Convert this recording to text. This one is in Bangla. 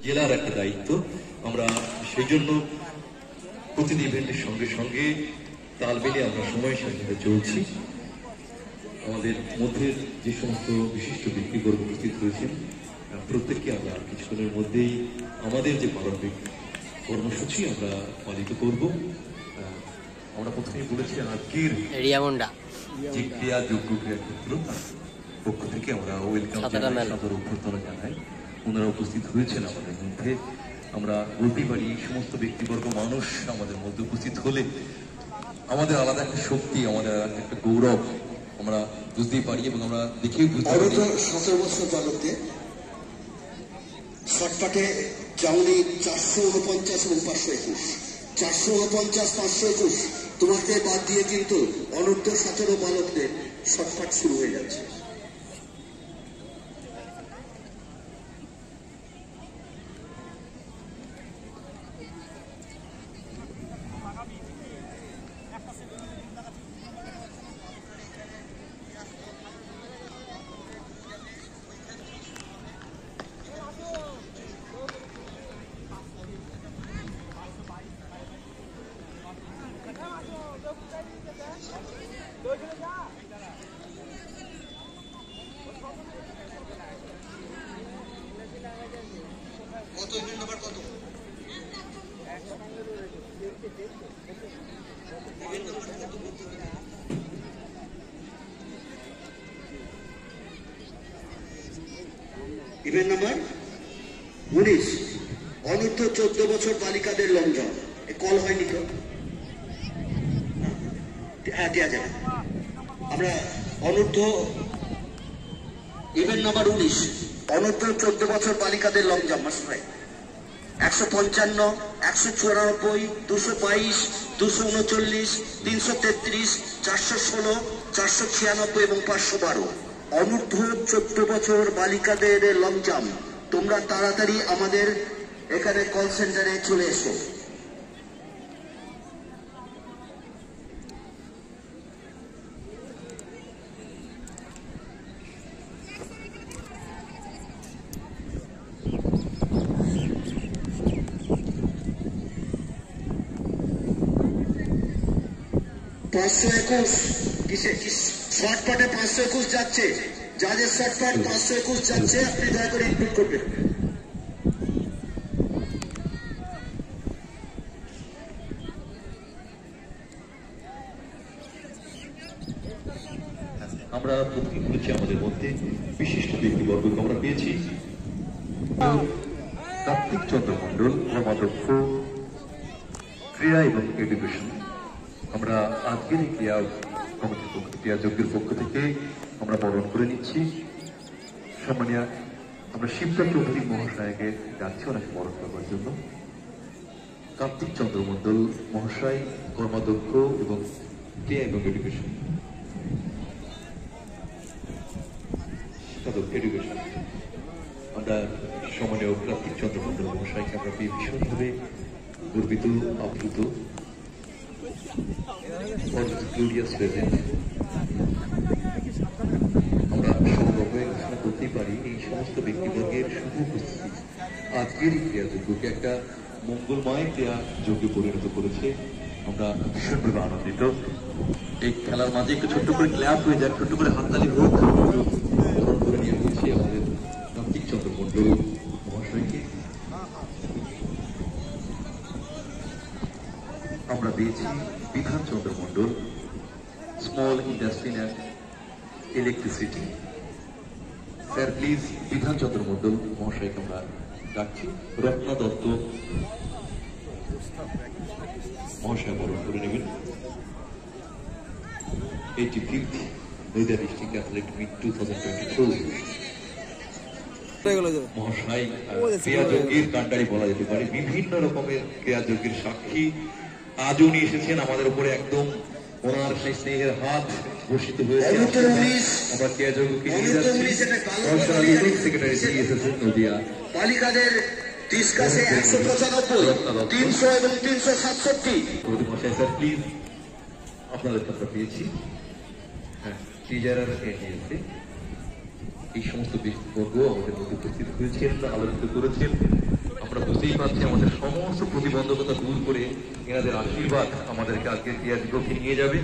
জেলার একটা দায়িত্ব। আমরা সেই জন্য প্রতিটি ইভেন্টের সঙ্গে সঙ্গে তাল মিলিয়ে আমরা সময়ের সাথে চলছি। আমাদের মধ্যে যে সমস্ত বিশিষ্ট ব্যক্তিবর্গ উপস্থিত হয়েছেন প্রত্যেককে আমরা কিছুক্ষণের মধ্যেই আমাদের যে পারম্পরিক কর্মসূচি আমরা পালিত করব। আমরা প্রথমেই বলেছি আজকের যে ক্রিয়াযোগ্য ক্রিয়াক্ষেত্র তার পক্ষ থেকে আমরা ওয়েলকাম জানাই, সাদর অভ্যর্থনা জানাই। ওনারা উপস্থিত হয়েছেন আমাদের মধ্যে। আমরা বলতেই পারি এই সমস্ত ব্যক্তিবর্গ মানুষ আমাদের মধ্যে উপস্থিত হলে আমাদের আলাদা একটা শক্তি, আমাদের একটা গৌরব আমরা বুঝতেই পারি এবং আমরা দেখেই বুঝতে পারি। 17 বছর বালকদের শর্টকাটে জাউলি 449 এবং 521, 449 521 তোমাকে বাদ দিয়ে কিন্তু অনূর্ধ্ব 17 বালকদের শর্টকাট শুরু হয়ে যাচ্ছে। কত ইভেন্ট নাম্বার কত? ইভেন্ট নাম্বার 19 অনূর্ধ্ব 14 বছর বালিকাদের লং জাম্প। কল হয়নি তো? হ্যাঁ দেওয়া যাবে। আমরা অনূর্ধ্ব ইভেন্ট নাম্বার 19 অনূর্ধ্ব 14 বছর বালিকাদের লং জাম্প মাস্টার ভাই 155, 194, 222, 239, 333, 416, 496 এবং 512 অনূর্ধ্ব 14 বছর বালিকাদের লং জাম্প। তোমরা তাড়াতাড়ি আমাদের এখানে কল সেন্টারে চলে এসো। শর্টকাটে 521 যাচ্ছে, যাদের শর্টকাট 521 যাচ্ছে আপনি দয়া করে ইনপুট করবেন। আমরা প্রথমে বলেছি আমাদের মধ্যে বিশিষ্ট ব্যক্তিবর্গকে আমরা পেয়েছি। কার্তিক চন্দ্র মন্ডল, কর্মাধ্যক্ষ ক্রীড়া এবং এডুকেশন। আমরা আজকের এই ক্রিয়াযজ্ঞের পক্ষ থেকে আমরা বরণ করে নিচ্ছি। সম্মানীয় আমরা শিবচর চৌধুরী মহাশয়কে যাচ্ছি ওনাকে বরণ করবার জন্য। কার্তিক চন্দ্র মন্ডল মহাশয়, কর্মাধ্যক্ষ এবং ক্রীড়া এবং এডুকেশন এডুকেশন। আমরা সম্মানীয় কার্তিক চন্দ্র মন্ডল মহাশয়কে আমরা ভীষণভাবে গর্বিত, আপ্লুত। আমরা সৌরভে ঘোষণা করতেই পারি এই সমস্ত ব্যক্তিবর্গের শুভ উপস্থিতি আজকের এই ক্রিয়াযজ্ঞকে একটা মঙ্গলময় ক্রিয়াযজ্ঞে পরিণত করেছে। আমরা ভীষণভাবে আনন্দিত। এই খেলার মাঝে একটু ছোট্ট করে ক্ল্যাপ হয়ে যাক, ছোট্ট করে হাততালি হোক। স্মরণ করে নিয়ে বলছি আমাদের কার্তিক চন্দ্র মন্ডল মহাশয়কে। আমরা পেয়েছি Bidhan Chandra Mondal, small industry and electricity. Sir please Bidhan Chandra Mondal মহাশয়কে আমরা ডাকছি। রত্না দত্ত মহাশয় বরণ করে নেবেন। 85th Nadia district athlete meet 2022 মহাশয় ক্রিয়াযজ্ঞের কান্ডারি বলা যেতে পারে। বিভিন্ন রকমের ক্রিয়াযজ্ঞের সাক্ষী আজও নিয়ে এসেছেন আমাদের উপরে। একদম ওনার সেই স্নেহের হাত বর্ষিত হয়েছে। আমরা ক্রিয়াযজ্ঞকে নিয়ে যাচ্ছি। সেক্রেটারি এসেছেন নদিয়া বালিকাদের ডিসকাসে 195, 300 এবং 367। মহাশয় স্যার প্লিজ আপনাদেরকে আমরা পেয়েছি। হ্যাঁ টিজারার এসে এই সমস্ত ব্যক্তিবর্গ আমাদের মধ্যে উপস্থিত হয়েছেন, আলোচিত করেছেন। বুঝতেই পারছি আমাদের সমস্ত প্রতিবন্ধকতা দূর করে এনাদের আশীর্বাদ আমাদেরকে আজকে ক্রিয়া দিবসে নিয়ে যাবে।